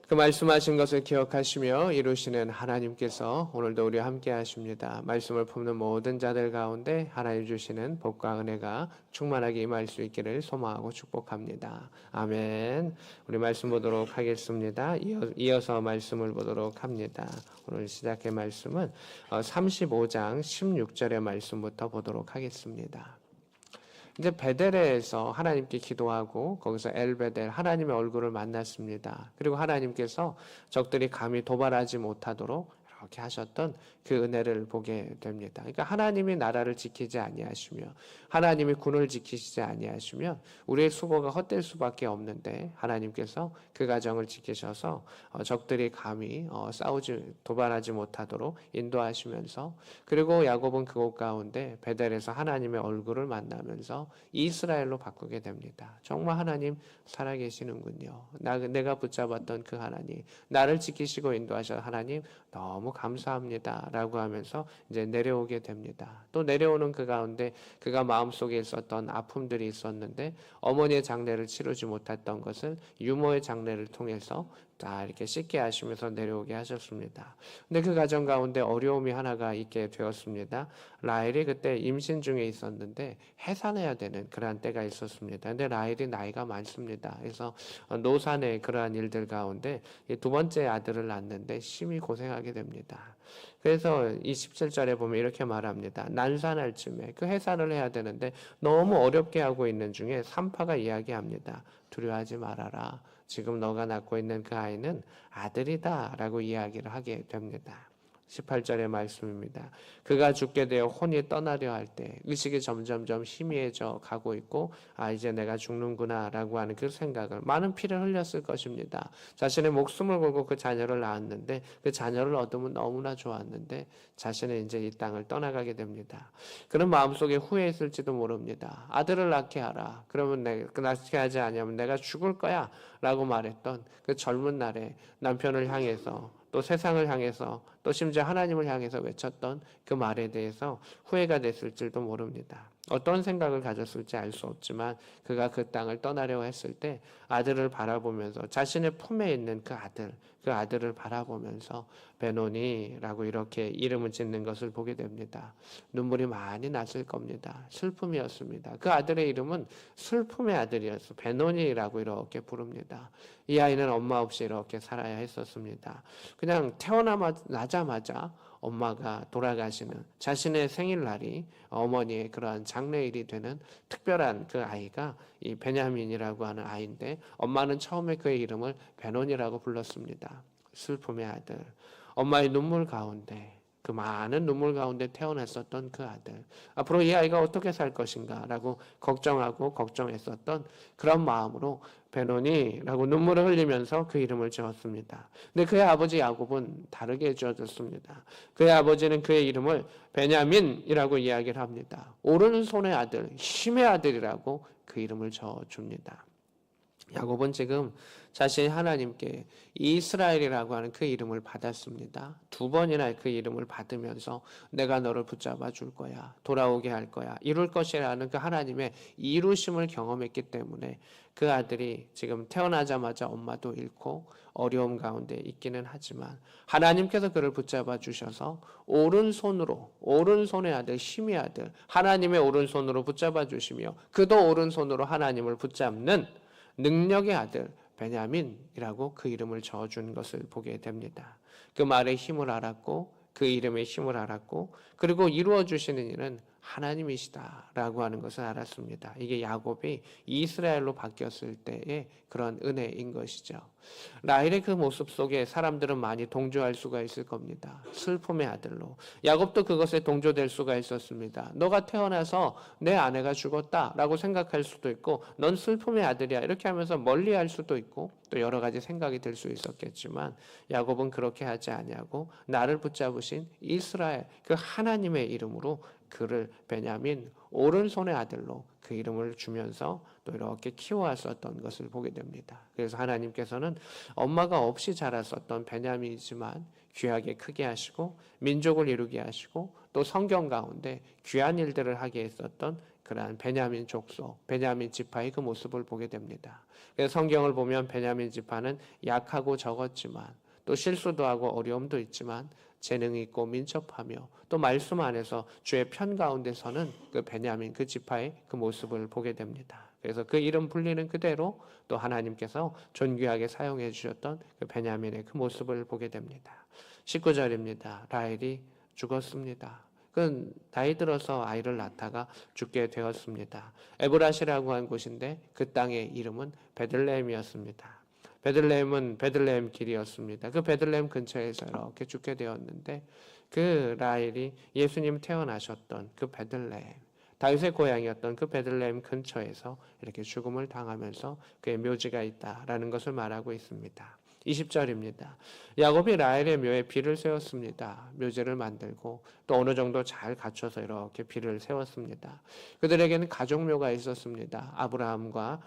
그 말씀하신 것을 기억하시며 이루시는 하나님께서 오늘도 우리와 함께 하십니다. 말씀을 품는 모든 자들 가운데 하나님 주시는 복과 은혜가 충만하게 임할 수 있기를 소망하고 축복합니다. 아멘. 우리 말씀 보도록 하겠습니다. 이어서 말씀을 보도록 합니다. 오늘 시작의 말씀은 35장 16절의 말씀부터 보도록 하겠습니다. 이제 베델에서 하나님께 기도하고 거기서 엘베델 하나님의 얼굴을 만났습니다. 그리고 하나님께서 적들이 감히 도발하지 못하도록 이렇게 하셨던 그 은혜를 보게 됩니다. 그러니까 하나님이 나라를 지키지 아니하시며 하나님이 군을 지키시지 아니하시면 우리의 수고가 헛될 수밖에 없는데 하나님께서 그 가정을 지키셔서 적들이 감히 도발하지 못하도록 인도하시면서 그리고 야곱은 그곳 가운데 베델에서 하나님의 얼굴을 만나면서 이스라엘로 바꾸게 됩니다. 정말 하나님 살아계시는군요. 내가 붙잡았던 그 하나님, 나를 지키시고 인도하셔서 하나님 너무 감사합니다 라고 하면서 이제 내려오게 됩니다. 또 내려오는 그 가운데 그가 마음속에 있었던 아픔들이 있었는데 어머니의 장례를 치르지 못했던 것을 유모의 장례를 통해서 다 이렇게 씻게 하시면서 내려오게 하셨습니다. 근데 그 가정 가운데 어려움이 하나가 있게 되었습니다. 라헬이 그때 임신 중에 있었는데 해산해야 되는 그러한 때가 있었습니다. 근데 라헬이 나이가 많습니다. 그래서 노산의 그러한 일들 가운데 두 번째 아들을 낳는데 심히 고생하게 됩니다. 그래서 이 17절에 보면 이렇게 말합니다. 난산할 쯤에 그 해산을 해야 되는데 너무 어렵게 하고 있는 중에 산파가 이야기합니다. 두려워하지 말아라. 지금 너가 낳고 있는 그 아이는 아들이다 라고 이야기를 하게 됩니다. 18절의 말씀입니다. 그가 죽게 되어 혼이 떠나려 할 때 의식이 점점점 희미해져 가고 있고 이제 내가 죽는구나 라고 하는 그 생각을 많은 피를 흘렸을 것입니다. 자신의 목숨을 걸고 그 자녀를 낳았는데 그 자녀를 얻으면 너무나 좋았는데 자신은 이제 이 땅을 떠나가게 됩니다. 그런 마음속에 후회했을지도 모릅니다. 아들을 낳게 하라. 그러면 내가 낳게 하지 않으면 내가 죽을 거야 라고 말했던 그 젊은 날에 남편을 향해서 또 세상을 향해서 또 심지어 하나님을 향해서 외쳤던 그 말에 대해서 후회가 됐을지도 모릅니다. 어떤 생각을 가졌을지 알 수 없지만 그가 그 땅을 떠나려고 했을 때 아들을 바라보면서 자신의 품에 있는 그 아들을 바라보면서 베노니라고 이렇게 이름을 짓는 것을 보게 됩니다. 눈물이 많이 났을 겁니다. 슬픔이었습니다. 그 아들의 이름은 슬픔의 아들이었어. 베노니라고 이렇게 부릅니다. 이 아이는 엄마 없이 이렇게 살아야 했었습니다. 그냥 태어나자마자 엄마가 돌아가시는 자신의 생일날이 어머니의 그러한 장례일이 되는 특별한 그 아이가 이 베냐민이라고 하는 아이인데 엄마는 처음에 그의 이름을 베논이라고 불렀습니다. 슬픔의 아들. 엄마의 눈물 가운데 그 많은 눈물 가운데 태어났었던 그 아들. 앞으로 이 아이가 어떻게 살 것인가 라고 걱정하고 걱정했었던 그런 마음으로 베노니라고 눈물을 흘리면서 그 이름을 지었습니다. 근데 그의 아버지 야곱은 다르게 지어졌습니다. 그의 아버지는 그의 이름을 베냐민이라고 이야기를 합니다. 오른손의 아들, 힘의 아들이라고 그 이름을 지어줍니다. 야곱은 지금 자신이 하나님께 이스라엘이라고 하는 그 이름을 받았습니다. 두 번이나 그 이름을 받으면서 내가 너를 붙잡아 줄 거야. 돌아오게 할 거야. 이룰 것이라는 그 하나님의 이루심을 경험했기 때문에 그 아들이 지금 태어나자마자 엄마도 잃고 어려움 가운데 있기는 하지만 하나님께서 그를 붙잡아 주셔서 오른손의 아들, 힘의 아들, 하나님의 오른손으로 붙잡아 주시며 그도 오른손으로 하나님을 붙잡는 능력의 아들 베냐민이라고 그 이름을 지어준 것을 보게 됩니다. 그 말의 힘을 알았고 그 이름의 힘을 알았고 그리고 이루어 주시는 일은 하나님이시다라고 하는 것을 알았습니다. 이게 야곱이 이스라엘로 바뀌었을 때의 그런 은혜인 것이죠. 라헬의 그 모습 속에 사람들은 많이 동조할 수가 있을 겁니다. 슬픔의 아들로. 야곱도 그것에 동조될 수가 있었습니다. 너가 태어나서 내 아내가 죽었다라고 생각할 수도 있고 넌 슬픔의 아들이야 이렇게 하면서 멀리할 수도 있고 또 여러 가지 생각이 들 수 있었겠지만 야곱은 그렇게 하지 아니하고 나를 붙잡으신 이스라엘 그 하나님의 이름으로 그를 베냐민 오른손의 아들로 그 이름을 주면서 또 이렇게 키워왔었던 것을 보게 됩니다. 그래서 하나님께서는 엄마가 없이 자랐었던 베냐민이지만 귀하게 크게 하시고 민족을 이루게 하시고 또 성경 가운데 귀한 일들을 하게 했었던 그러한 베냐민 족속, 베냐민 지파의 그 모습을 보게 됩니다. 그래서 성경을 보면 베냐민 지파는 약하고 적었지만 또 실수도 하고 어려움도 있지만 재능이 있고 민첩하며 또 말씀 안에서 주의 편 가운데서는 그 베냐민 그 지파의 그 모습을 보게 됩니다. 그래서 그 이름 불리는 그대로 또 하나님께서 존귀하게 사용해 주셨던 그 베냐민의 그 모습을 보게 됩니다. 19절입니다. 라헬이 죽었습니다. 그 나이 들어서 아이를 낳다가 죽게 되었습니다. 에브라시라고 한 곳인데 그 땅의 이름은 베들레헴이었습니다. 베들레헴은 베들레헴 길이었습니다. 그 베들레헴 근처에서 이렇게 죽게 되었는데 그 라헬이 예수님 태어나셨던 그 베들레헴, 다윗의 고향이었던 그 베들레헴 근처에서 이렇게 죽음을 당하면서 그의 묘지가 있다라는 것을 말하고 있습니다. 20절입니다. 야곱이 라헬의 묘에 비를 세웠습니다. 묘지를 만들고 또 어느 정도 잘 갖춰서 이렇게 비를 세웠습니다. 그들에게는 가족묘가 있었습니다. 아브라함과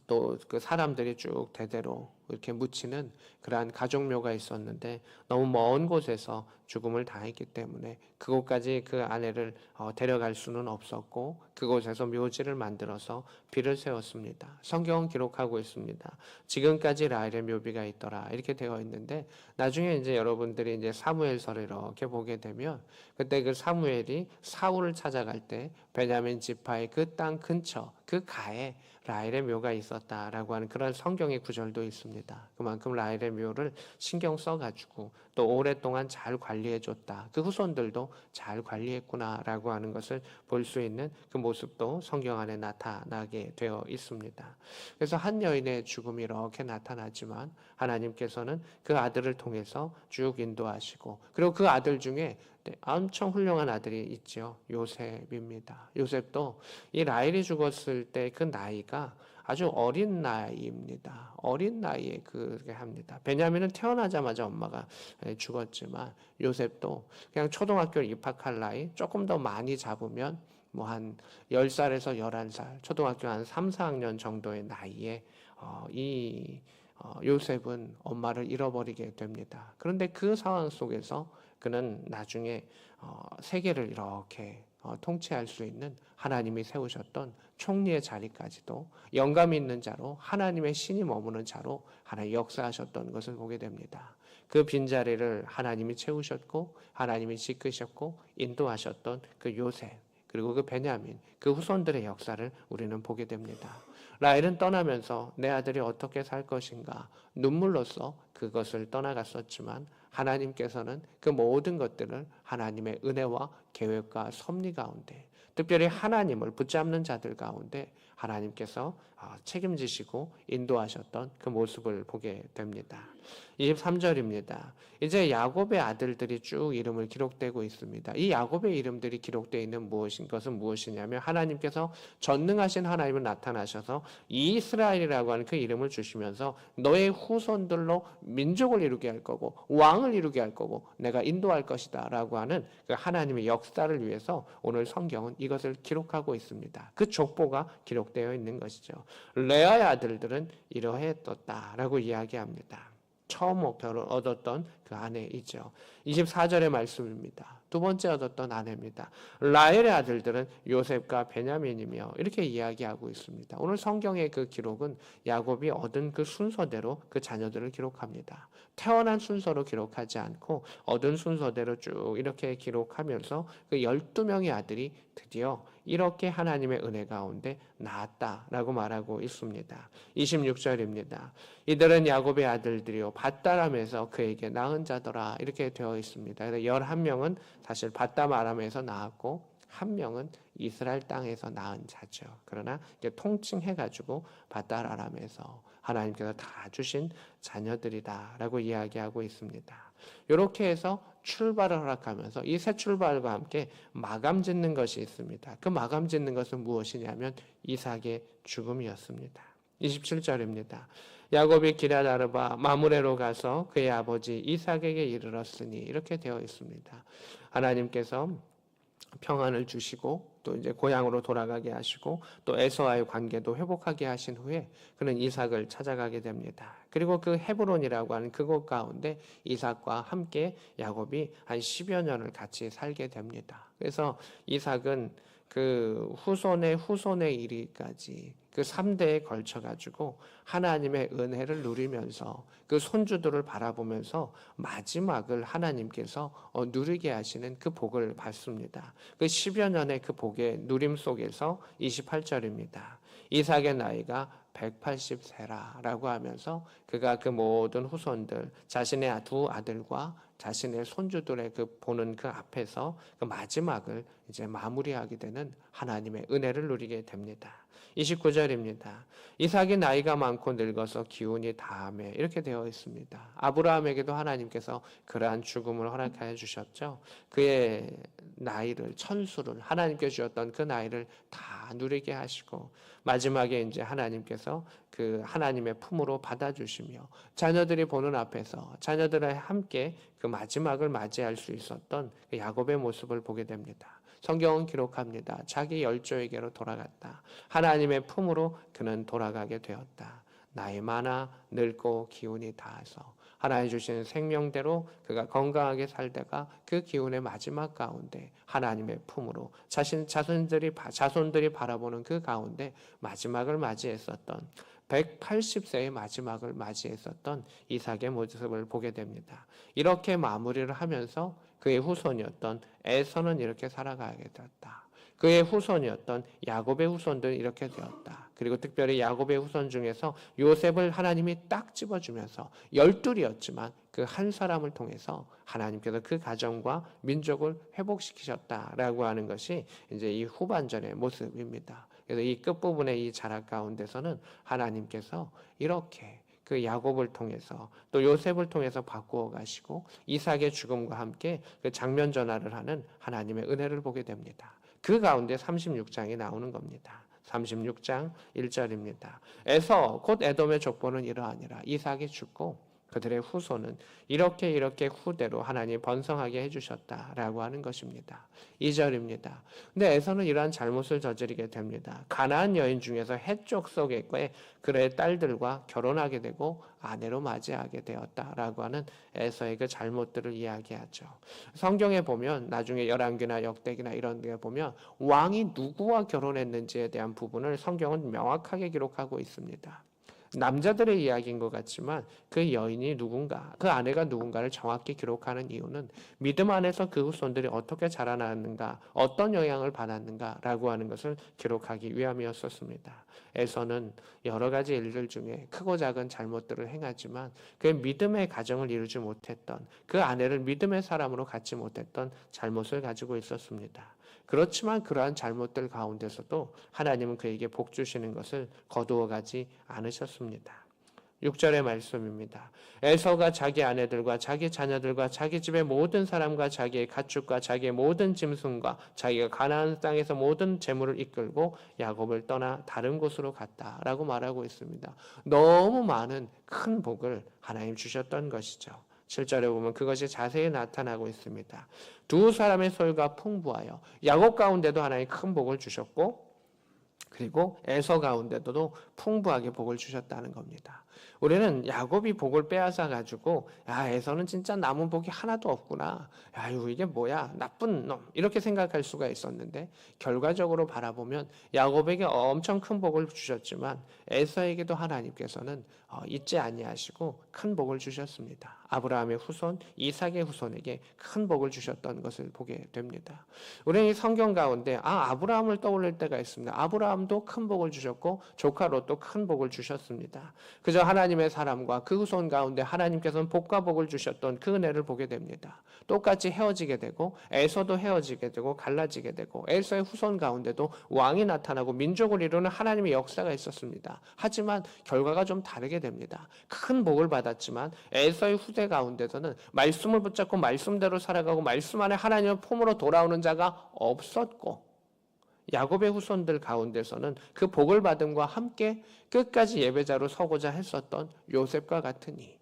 또 그 사람들이 쭉 대대로 이렇게 묻히는 그러한 가족묘가 있었는데 너무 먼 곳에서 죽음을 당했기 때문에 그곳까지 그 아내를 데려갈 수는 없었고 그곳에서 묘지를 만들어서 비를 세웠습니다. 성경은 기록하고 있습니다. 지금까지 라헬의 묘비가 있더라 이렇게 되어 있는데 나중에 이제 여러분들이 이제 사무엘서를 이렇게 보게 되면 그때 그 사무엘이 사울을 찾아갈 때 베냐민 지파의 그 땅 근처 그 가에 라헬의 묘가 있었다라고 하는 그런 성경의 구절도 있습니다. 그만큼 라헬의 묘를 신경 써가지고 또 오랫동안 잘 관리해줬다. 그 후손들도 잘 관리했구나라고 하는 것을 볼 수 있는 그 모습도 성경 안에 나타나게 되어 있습니다. 그래서 한 여인의 죽음이 이렇게 나타나지만 하나님께서는 그 아들을 통해서 쭉 인도하시고 그리고 그 아들 중에 엄청 훌륭한 아들이 있죠. 요셉입니다. 요셉도 이 라헬이 죽었을 때 그 나이가 아주 어린 나이입니다. 어린 나이에 그렇게 합니다. 베냐민은 태어나자마자 엄마가 죽었지만 요셉도 그냥 초등학교 입학할 나이 조금 더 많이 잡으면 뭐 한 10살에서 11살, 초등학교 한 3, 4학년 정도의 나이에 요셉은 엄마를 잃어버리게 됩니다. 그런데 그 상황 속에서 그는 나중에 세계를 이렇게 통치할 수 있는 하나님이 세우셨던 총리의 자리까지도 영감 있는 자로 하나님의 신이 머무는 자로 하나님 역사하셨던 것을 보게 됩니다. 그 빈자리를 하나님이 채우셨고 하나님이 지키셨고 인도하셨던 그 요셉 그리고 그 베냐민 그 후손들의 역사를 우리는 보게 됩니다. 라헬은 떠나면서 내 아들이 어떻게 살 것인가 눈물로써 그것을 떠나갔었지만 하나님께서는 그 모든 것들을 하나님의 은혜와 계획과 섭리 가운데 특별히 하나님을 붙잡는 자들 가운데 하나님께서 책임지시고 인도하셨던 그 모습을 보게 됩니다. 23절입니다. 이제 야곱의 아들들이 쭉 이름을 기록되고 있습니다. 이 야곱의 이름들이 기록되어 있는 것은 무엇이냐면 하나님께서 전능하신 하나님을 나타나셔서 이스라엘이라고 하는 그 이름을 주시면서 너의 후손들로 민족을 이루게 할 거고 왕을 이루게 할 거고 내가 인도할 것이다 라고 하는 그 하나님의 역사를 위해서 오늘 성경은 이것을 기록하고 있습니다. 그 족보가 기록되어 있는 것이죠. 레아의 아들들은 이러했었다라고 이야기합니다. 처음 목표를 얻었던 그 아내이죠. 24절의 말씀입니다. 두 번째 얻었던 아내입니다. 라헬의 아들들은 요셉과 베냐민이며 이렇게 이야기하고 있습니다. 오늘 성경의 그 기록은 야곱이 얻은 그 순서대로 그 자녀들을 기록합니다. 태어난 순서로 기록하지 않고 얻은 순서대로 쭉 이렇게 기록하면서 그 12명의 아들이 드디어 이렇게 하나님의 은혜 가운데 나았다라고 말하고 있습니다. 26절입니다. 이들은 야곱의 아들들이요 밧다람에서 그에게 낳은 자더라 이렇게 되어 있습니다. 11명은 사실 밧다마람에서 낳았고 한 명은 이스라엘 땅에서 낳은 자죠. 그러나 통칭해가지고 밧다라람에서 하나님께서 다 주신 자녀들이다라고 이야기하고 있습니다. 이렇게 해서 출발을 허락하면서 이 새 출발과 함께 마감 짓는 것이 있습니다. 그 마감 짓는 것은 무엇이냐면 이삭의 죽음이었습니다. 27절입니다. 야곱이 기럇 아르바 마므레로 가서 그의 아버지 이삭에게 이르렀으니 이렇게 되어 있습니다. 하나님께서 평안을 주시고 또 이제 고향으로 돌아가게 하시고 또 에서와의 관계도 회복하게 하신 후에 그는 이삭을 찾아가게 됩니다. 그리고 그 헤브론이라고 하는 그곳 가운데 이삭과 함께 야곱이 한 10여 년을 같이 살게 됩니다. 그래서 이삭은 그 후손의 이르기까지 그 3대에 걸쳐 가지고 하나님의 은혜를 누리면서 그 손주들을 바라보면서 마지막을 하나님께서 누리게 하시는 그 복을 받습니다. 그 10여 년의 그 복의 누림 속에서 28절입니다. 이삭의 나이가 180세라라고 하면서 그가 그 모든 후손들 자신의 두 아들과 자신의 손주들의 그 보는 그 앞에서 그 마지막을 이제 마무리하게 되는 하나님의 은혜를 누리게 됩니다. 29절입니다. 이삭이 나이가 많고 늙어서 기운이 다하매 이렇게 되어 있습니다. 아브라함에게도 하나님께서 그러한 죽음을 허락하여 주셨죠. 그의 나이를 천수를 하나님께 주셨던 그 나이를 다 누리게 하시고 마지막에 이제 하나님께서 그 하나님의 품으로 받아주시며 자녀들이 보는 앞에서 자녀들과 함께 그 마지막을 맞이할 수 있었던 그 야곱의 모습을 보게 됩니다. 성경은 기록합니다. 자기 열조에게로 돌아갔다. 하나님의 품으로 그는 돌아가게 되었다. 나이 많아 늙고 기운이 다해서 하나님 주신 생명대로 그가 건강하게 살다가 그 기운의 마지막 가운데 하나님의 품으로 자손들이 바라보는 그 가운데 마지막을 맞이했었던 180세의 마지막을 맞이했었던 이삭의 모습을 보게 됩니다. 이렇게 마무리를 하면서 그의 후손이었던 에서는 이렇게 살아가게 되었다. 그의 후손이었던 야곱의 후손들은 이렇게 되었다. 그리고 특별히 야곱의 후손 중에서 요셉을 하나님이 딱 집어주면서 12이었지만 그 한 사람을 통해서 하나님께서 그 가정과 민족을 회복시키셨다라고 하는 것이 이제 이 후반전의 모습입니다. 그래서 이 끝부분의 이 자락 가운데서는 하나님께서 이렇게 그 야곱을 통해서 또 요셉을 통해서 바꾸어 가시고 이삭의 죽음과 함께 그 장면 전환을 하는 하나님의 은혜를 보게 됩니다. 그 가운데 36장이 나오는 겁니다. 36장 1절입니다. 에서 곧 에돔의 족보는 이러하니라. 이삭이 죽고 그들의 후손은 이렇게 후대로 하나님 번성하게 해주셨다라고 하는 것입니다. 2절입니다. 근데 에서는 이러한 잘못을 저지르게 됩니다. 가나안 여인 중에서 해쪽 속의 그의 딸들과 결혼하게 되고 아내로 맞이하게 되었다라고 하는 에서의 그 잘못들을 이야기하죠. 성경에 보면 나중에 열왕기나 역대기나 이런 데 보면 왕이 누구와 결혼했는지에 대한 부분을 성경은 명확하게 기록하고 있습니다. 남자들의 이야기인 것 같지만 그 여인이 누군가, 그 아내가 누군가를 정확히 기록하는 이유는 믿음 안에서 그 후손들이 어떻게 자라나는가, 어떤 영향을 받았는가라고 하는 것을 기록하기 위함이었었습니다. 에서는 여러 가지 일들 중에 크고 작은 잘못들을 행하지만 그 믿음의 가정을 이루지 못했던, 그 아내를 믿음의 사람으로 갖지 못했던 잘못을 가지고 있었습니다. 그렇지만 그러한 잘못들 가운데서도 하나님은 그에게 복 주시는 것을 거두어 가지 않으셨습니다. 6절의 말씀입니다. 에서가 자기 아내들과 자기 자녀들과 자기 집의 모든 사람과 자기의 가축과 자기의 모든 짐승과 자기가 가나안 땅에서 모든 재물을 이끌고 야곱을 떠나 다른 곳으로 갔다라고 말하고 있습니다. 너무 많은 큰 복을 하나님 주셨던 것이죠. 7절에 보면 그것이 자세히 나타나고 있습니다. 두 사람의 소유가 풍부하여 야곱 가운데도 하나님 큰 복을 주셨고 그리고 에서 가운데도 풍부하게 복을 주셨다는 겁니다. 우리는 야곱이 복을 빼앗아 가지고 에서는 진짜 남은 복이 하나도 없구나. 이게 뭐야? 나쁜 놈. 이렇게 생각할 수가 있었는데 결과적으로 바라보면 야곱에게 엄청 큰 복을 주셨지만 에서에게도 하나님께서는 잊지 아니하시고 큰 복을 주셨습니다. 아브라함의 후손, 이삭의 후손에게 큰 복을 주셨던 것을 보게 됩니다. 우리는 이 성경 가운데 아브라함을 떠올릴 때가 있습니다. 아브라함도 큰 복을 주셨고 조카 롯도 큰 복을 주셨습니다. 그저 하나님의 사람과 그 후손 가운데 하나님께서는 복과 복을 주셨던 그 은혜를 보게 됩니다. 똑같이 헤어지게 되고 에서도 헤어지게 되고 갈라지게 되고 에서의 후손 가운데도 왕이 나타나고 민족을 이루는 하나님의 역사가 있었습니다. 하지만 결과가 좀 다르게 됩니다. 큰 복을 받았지만 에서의 후대 가운데서는 말씀을 붙잡고 말씀대로 살아가고 말씀 안에 하나님의 품으로 돌아오는 자가 없었고 야곱의 후손들 가운데서는 그 복을 받음과 함께 끝까지 예배자로 서고자 했었던 요셉과 같으니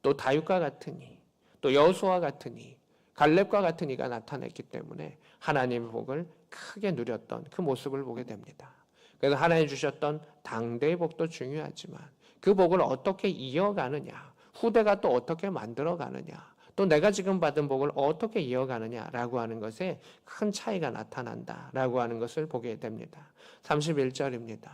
또 다윗과 같으니 또 여호수아와 같으니 갈렙과 같은 이가 나타났기 때문에 하나님의 복을 크게 누렸던 그 모습을 보게 됩니다. 그래서 하나님 주셨던 당대의 복도 중요하지만 그 복을 어떻게 이어가느냐, 후대가 또 어떻게 만들어가느냐, 또 내가 지금 받은 복을 어떻게 이어가느냐라고 하는 것에 큰 차이가 나타난다라고 하는 것을 보게 됩니다. 31절입니다.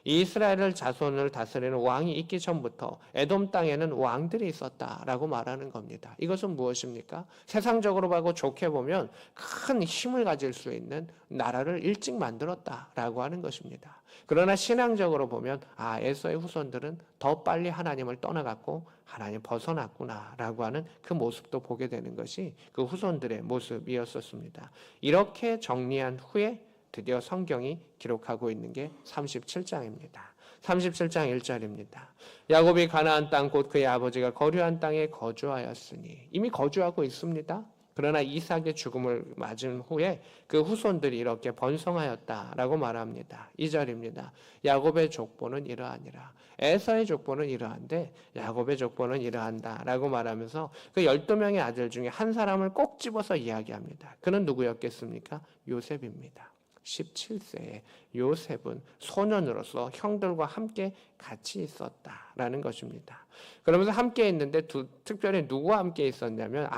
이스라엘 자손을 다스리는 왕이 있기 전부터 에돔 땅에는 왕들이 있었다라고 말하는 겁니다. 이것은 무엇입니까? 세상적으로 보고 좋게 보면 큰 힘을 가질 수 있는 나라를 일찍 만들었다라고 하는 것입니다. 그러나 신앙적으로 보면 에서의 후손들은 더 빨리 하나님을 떠나갔고 하나님 벗어났구나라고 하는 그 모습도 보게 되는 것이 그 후손들의 모습이었었습니다. 이렇게 정리한 후에 드디어 성경이 기록하고 있는 게 37장입니다. 37장 1절입니다. 야곱이 가나안 땅 곧 그의 아버지가 거류한 땅에 거주하였으니 이미 거주하고 있습니다. 그러나 이삭의 죽음을 맞은 후에 그 후손들이 이렇게 번성하였다라고 말합니다. 2절입니다. 야곱의 족보는 이러하니라. 에서의 족보는 이러한데 야곱의 족보는 이러한다라고 말하면서 그 12명의 아들 중에 한 사람을 꼭 집어서 이야기합니다. 그는 누구였겠습니까? 요셉입니다. 17세에 요셉은 소년으로서 형들과 함께 같이 있었다라는 것입니다. 그러면서 함께 있는데 특별히 누구와 함께 있었냐면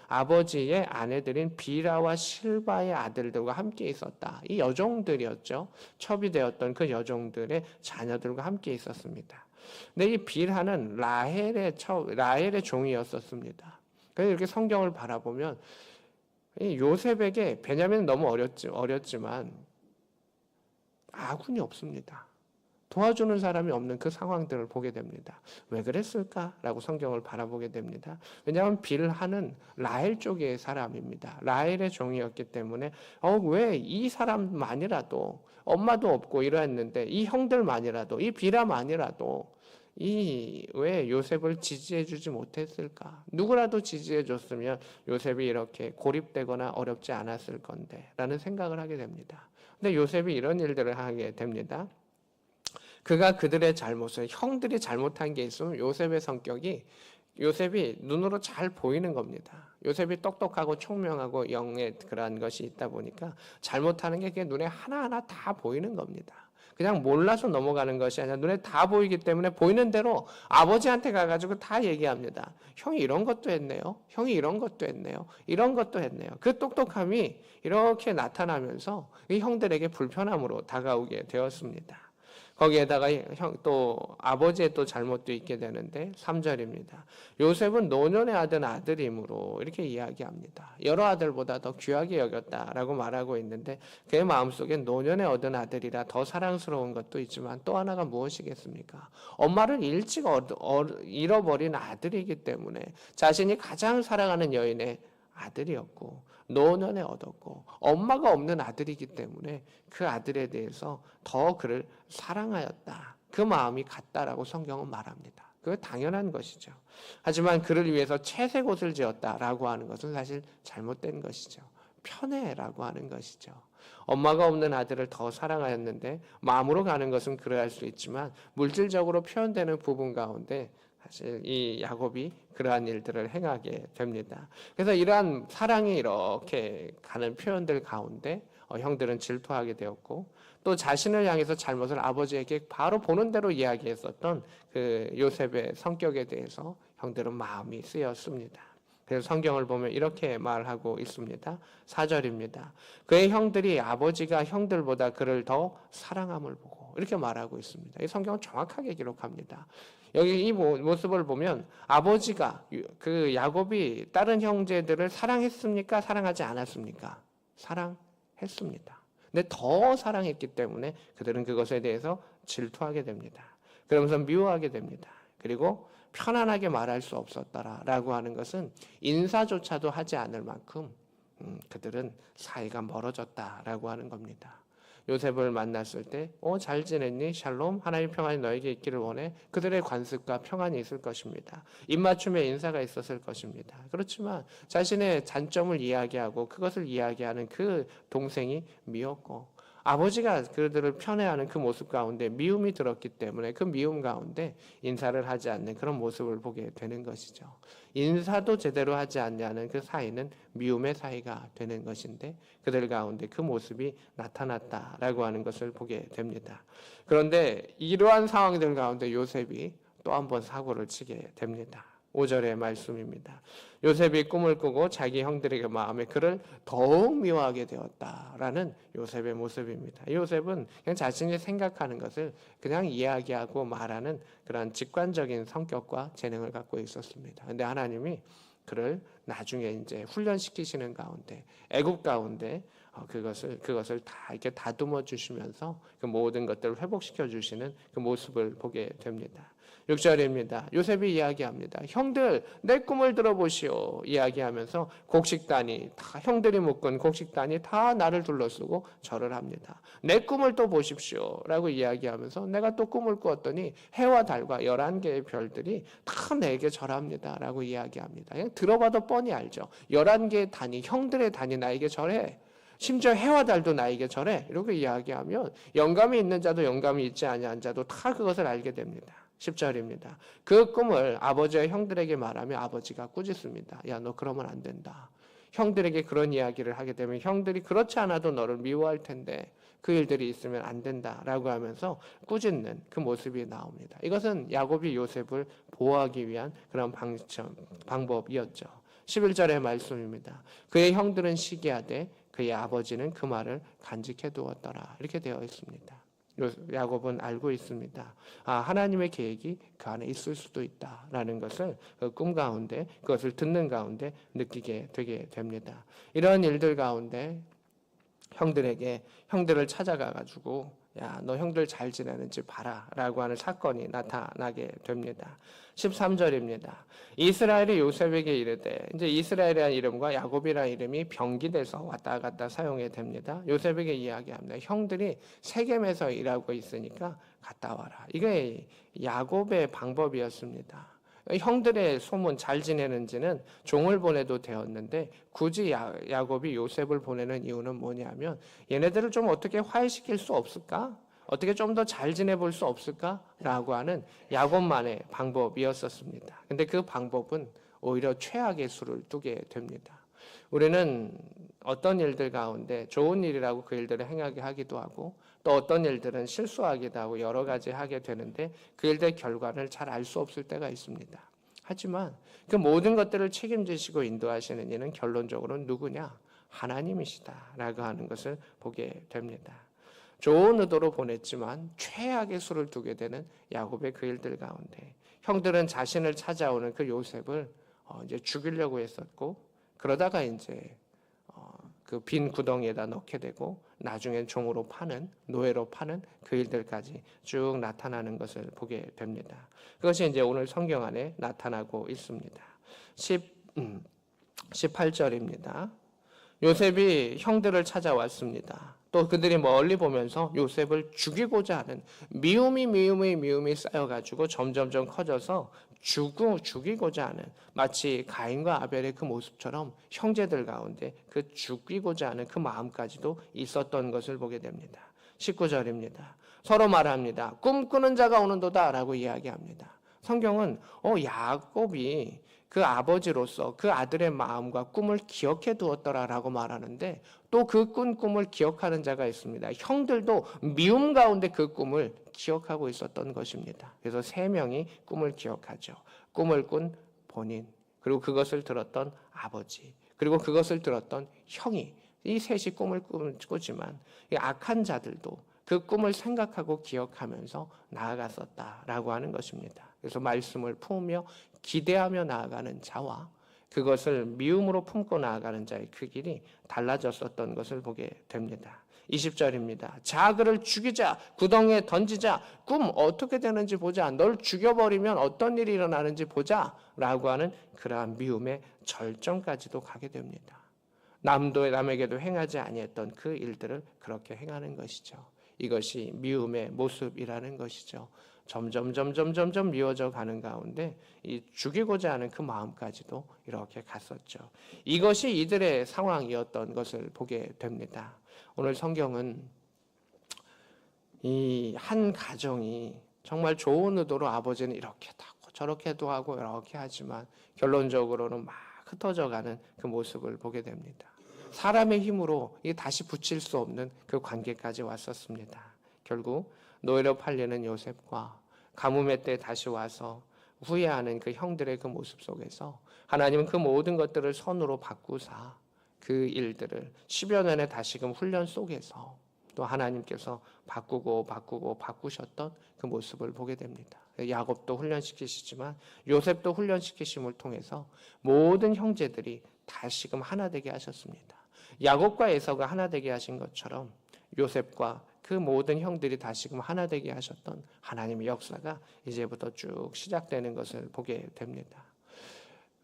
아버지의 아내들인 비라와 실바의 아들들과 함께 있었다. 이 여종들이었죠. 첩이 되었던 그 여종들의 자녀들과 함께 있었습니다. 근데 이 빌하는 라헬의 종이었었습니다. 그래서 이렇게 성경을 바라보면 요셉에게 베냐민은 너무 어렸지만 아군이 없습니다. 도와주는 사람이 없는 그 상황들을 보게 됩니다. 왜 그랬을까라고 성경을 바라보게 됩니다. 왜냐하면 빌하는 라헬 쪽의 사람입니다. 라헬의 종이었기 때문에 왜 이 사람만이라도 엄마도 없고 이러했는데 이 형들만이라도 이 빌하만이라도 왜 요셉을 지지해주지 못했을까? 누구라도 지지해줬으면 요셉이 이렇게 고립되거나 어렵지 않았을 건데 라는 생각을 하게 됩니다. 근데 요셉이 이런 일들을 하게 됩니다. 그가 그들의 잘못을 형들이 잘못한 게 있으면 요셉이 눈으로 잘 보이는 겁니다. 요셉이 똑똑하고 총명하고 영의 그러한 것이 있다 보니까 잘못하는 게 그게 눈에 하나하나 다 보이는 겁니다. 그냥 몰라서 넘어가는 것이 아니라 눈에 다 보이기 때문에 보이는 대로 아버지한테 가가지고 다 얘기합니다. 형이 이런 것도 했네요. 형이 이런 것도 했네요. 이런 것도 했네요. 그 똑똑함이 이렇게 나타나면서 이 형들에게 불편함으로 다가오게 되었습니다. 거기에다가 또 아버지의 또 잘못도 있게 되는데 3절입니다. 요셉은 노년에 얻은 아들이므로 이렇게 이야기합니다. 여러 아들보다 더 귀하게 여겼다라고 말하고 있는데 그의 마음속에 노년에 얻은 아들이라 더 사랑스러운 것도 있지만 또 하나가 무엇이겠습니까? 엄마를 일찍 잃어버린 아들이기 때문에 자신이 가장 사랑하는 여인의 아들이었고 노년에 얻었고 엄마가 없는 아들이기 때문에 그 아들에 대해서 더 그를 사랑하였다. 그 마음이 같다라고 성경은 말합니다. 그거 당연한 것이죠. 하지만 그를 위해서 채색 옷을 지었다라고 하는 것은 사실 잘못된 것이죠. 편애라고 하는 것이죠. 엄마가 없는 아들을 더 사랑하였는데 마음으로 가는 것은 그러할 수 있지만 물질적으로 표현되는 부분 가운데 사실 이 야곱이 그러한 일들을 행하게 됩니다. 그래서 이러한 사랑이 이렇게 가는 표현들 가운데 형들은 질투하게 되었고 또 자신을 향해서 잘못을 아버지에게 바로 보는 대로 이야기했었던 그 요셉의 성격에 대해서 형들은 마음이 쓰였습니다. 그래서 성경을 보면 이렇게 말하고 있습니다. 4절입니다. 그의 형들이 아버지가 형들보다 그를 더 사랑함을 보고 이렇게 말하고 있습니다. 이 성경은 정확하게 기록합니다. 여기 이 모습을 보면 아버지가 그 야곱이 다른 형제들을 사랑했습니까? 사랑하지 않았습니까? 사랑했습니다. 근데 더 사랑했기 때문에 그들은 그것에 대해서 질투하게 됩니다. 그러면서 미워하게 됩니다. 그리고 편안하게 말할 수 없었다라고 하는 것은 인사조차도 하지 않을 만큼 그들은 사이가 멀어졌다라고 하는 겁니다. 요셉을 만났을 때 잘 지냈니? 샬롬 하나님의 평안이 너에게 있기를 원해. 그들의 관습과 평안이 있을 것입니다. 입맞춤의 인사가 있었을 것입니다. 그렇지만 자신의 단점을 이야기하고 그것을 이야기하는 그 동생이 미웠고 아버지가 그들을 편애하는 그 모습 가운데 미움이 들었기 때문에 그 미움 가운데 인사를 하지 않는 그런 모습을 보게 되는 것이죠. 인사도 제대로 하지 않냐는 그 사이는 미움의 사이가 되는 것인데 그들 가운데 그 모습이 나타났다라고 하는 것을 보게 됩니다. 그런데 이러한 상황들 가운데 요셉이 또 한 번 사고를 치게 됩니다. 5절의 말씀입니다. 요셉이 꿈을 꾸고 자기 형들에게 마음에 그를 더욱 미워하게 되었다라는 요셉의 모습입니다. 요셉은 그냥 자신이 생각하는 것을 그냥 이야기하고 말하는 그런 직관적인 성격과 재능을 갖고 있었습니다. 그런데 하나님이 그를 나중에 이제 훈련시키시는 가운데 애굽 가운데 그것을 다 이렇게 다듬어 주시면서 그 모든 것들을 회복시켜 주시는 그 모습을 보게 됩니다. 6절입니다. 요셉이 이야기합니다. 형들 내 꿈을 들어보시오. 이야기하면서 곡식단이 다 형들이 묶은 곡식단이 다 나를 둘러쓰고 절을 합니다. 내 꿈을 또 보십시오. 라고 이야기하면서 내가 또 꿈을 꾸었더니 해와 달과 11개의 별들이 다 내게 절합니다. 라고 이야기합니다. 그냥 들어봐도 뻔히 알죠. 11개의 단이 형들의 단이 나에게 절해. 심지어 해와 달도 나에게 절해. 이렇게 이야기하면 영감이 있는 자도 영감이 있지 아니한 자도 다 그것을 알게 됩니다. 10절입니다. 그 꿈을 아버지와 형들에게 말하며 아버지가 꾸짖습니다. 야, 너 그러면 안 된다. 형들에게 그런 이야기를 하게 되면 형들이 그렇지 않아도 너를 미워할 텐데 그 일들이 있으면 안 된다라고 하면서 꾸짖는 그 모습이 나옵니다. 이것은 야곱이 요셉을 보호하기 위한 그런 방법이었죠. 11절의 말씀입니다. 그의 형들은 시기하되 그의 아버지는 그 말을 간직해 두었더라. 이렇게 되어 있습니다. 야곱은 알고 있습니다. 하나님의 계획이 그 안에 있을 수도 있다라는 것을 그 꿈 가운데 그것을 듣는 가운데 느끼게 되게 됩니다. 이런 일들 가운데 형들을 찾아가 가지고 야, 너 형들 잘 지내는지 봐라 라고 하는 사건이 나타나게 됩니다. 13절입니다. 이스라엘이 요셉에게 이르되, 이제 이스라엘이라는 이름과 야곱이라는 이름이 병기돼서 왔다 갔다 사용이 됩니다. 요셉에게 이야기합니다. 형들이 세겜에서 일하고 있으니까 갔다 와라. 이게 야곱의 방법이었습니다. 형들의 소문 잘 지내는지는 종을 보내도 되었는데 굳이 야곱이 요셉을 보내는 이유는 뭐냐면 얘네들을 좀 어떻게 화해시킬 수 없을까? 어떻게 좀 더 잘 지내볼 수 없을까? 라고 하는 야곱만의 방법이었었습니다. 근데 그 방법은 오히려 최악의 수를 두게 됩니다. 우리는 어떤 일들 가운데 좋은 일이라고 그 일들을 행하게 하기도 하고 또 어떤 일들은 실수하기도 하고 여러 가지 하게 되는데 그 일들의 결과를 잘 알 수 없을 때가 있습니다. 하지만 그 모든 것들을 책임지시고 인도하시는 이는 결론적으로는 누구냐? 하나님이시다라고 하는 것을 보게 됩니다. 좋은 의도로 보냈지만 최악의 수를 두게 되는 야곱의 그 일들 가운데 형들은 자신을 찾아오는 그 요셉을 이제 죽이려고 했었고 그러다가 이제 그 빈 구덩이에다 넣게 되고 나중엔 종으로 파는 노예로 파는 그 일들까지 쭉 나타나는 것을 보게 됩니다. 그것이 이제 오늘 성경 안에 나타나고 있습니다. 18절입니다. 요셉이 형들을 찾아왔습니다. 또 그들이 멀리 보면서 요셉을 죽이고자 하는 미움이 쌓여가지고 점점점 커져서 죽이고자 하는 마치 가인과 아벨의 그 모습처럼 형제들 가운데 그 죽이고자 하는 그 마음까지도 있었던 것을 보게 됩니다. 19절입니다. 서로 말합니다. 꿈꾸는 자가 오는도다 라고 이야기합니다. 성경은 야곱이 그 아버지로서 그 아들의 마음과 꿈을 기억해 두었더라라고 말하는데 또 그 꾼 꿈을 기억하는 자가 있습니다. 형들도 미움 가운데 그 꿈을 기억하고 있었던 것입니다. 그래서 세 명이 꿈을 기억하죠. 꿈을 꾼 본인, 그리고 그것을 들었던 아버지, 그리고 그것을 들었던 형이 이 셋이 꿈을 꾸지만 악한 자들도 그 꿈을 생각하고 기억하면서 나아갔었다라고 하는 것입니다. 그래서 말씀을 품으며 기대하며 나아가는 자와 그것을 미움으로 품고 나아가는 자의 그 길이 달라졌었던 것을 보게 됩니다. 20절입니다. 자, 그를 죽이자, 구덩이에 던지자, 꿈 어떻게 되는지 보자, 널 죽여버리면 어떤 일이 일어나는지 보자 라고 하는 그러한 미움의 절정까지도 가게 됩니다. 남에게도 행하지 아니했던 그 일들을 그렇게 행하는 것이죠. 이것이 미움의 모습이라는 것이죠. 점점 미워져 가는 가운데 이 죽이고자 하는 그 마음까지도 이렇게 갔었죠. 이것이 이들의 상황이었던 것을 보게 됩니다. 오늘 성경은 이 한 가정이 정말 좋은 의도로 아버지는 이렇게도 하고 저렇게도 하고 이렇게 하지만 결론적으로는 막 흩어져 가는 그 모습을 보게 됩니다. 사람의 힘으로 다시 붙일 수 없는 그 관계까지 왔었습니다. 결국 노예로 팔리는 요셉과 가뭄의 때 다시 와서 후회하는 그 형들의 그 모습 속에서 하나님은 그 모든 것들을 선으로 바꾸사 그 일들을 10여 년의 다시금 훈련 속에서 또 하나님께서 바꾸셨던 그 모습을 보게 됩니다. 야곱도 훈련시키시지만 요셉도 훈련시키심을 통해서 모든 형제들이 다시금 하나 되게 하셨습니다. 야곱과 에서가 하나 되게 하신 것처럼 요셉과 그 모든 형들이 다시금 하나 되게 하셨던 하나님의 역사가 이제부터 쭉 시작되는 것을 보게 됩니다.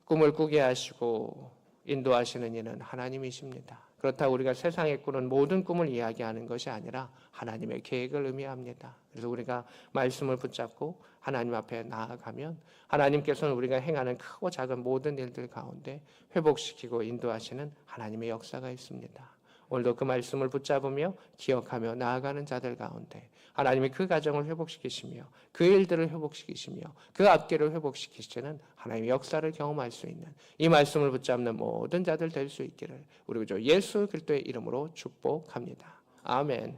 꿈을 꾸게 하시고 인도하시는 이는 하나님이십니다. 그렇다고 우리가 세상에 꾸는 모든 꿈을 이야기하는 것이 아니라 하나님의 계획을 의미합니다. 그래서 우리가 말씀을 붙잡고 하나님 앞에 나아가면 하나님께서는 우리가 행하는 크고 작은 모든 일들 가운데 회복시키고 인도하시는 하나님의 역사가 있습니다. 오늘도 그 말씀을 붙잡으며 기억하며 나아가는 자들 가운데 하나님이 그 가정을 회복시키시며 그 일들을 회복시키시며 그 앞길을 회복시키시는 하나님의 역사를 경험할 수 있는 이 말씀을 붙잡는 모든 자들 될 수 있기를 우리 주 예수 그리스도의 이름으로 축복합니다. 아멘.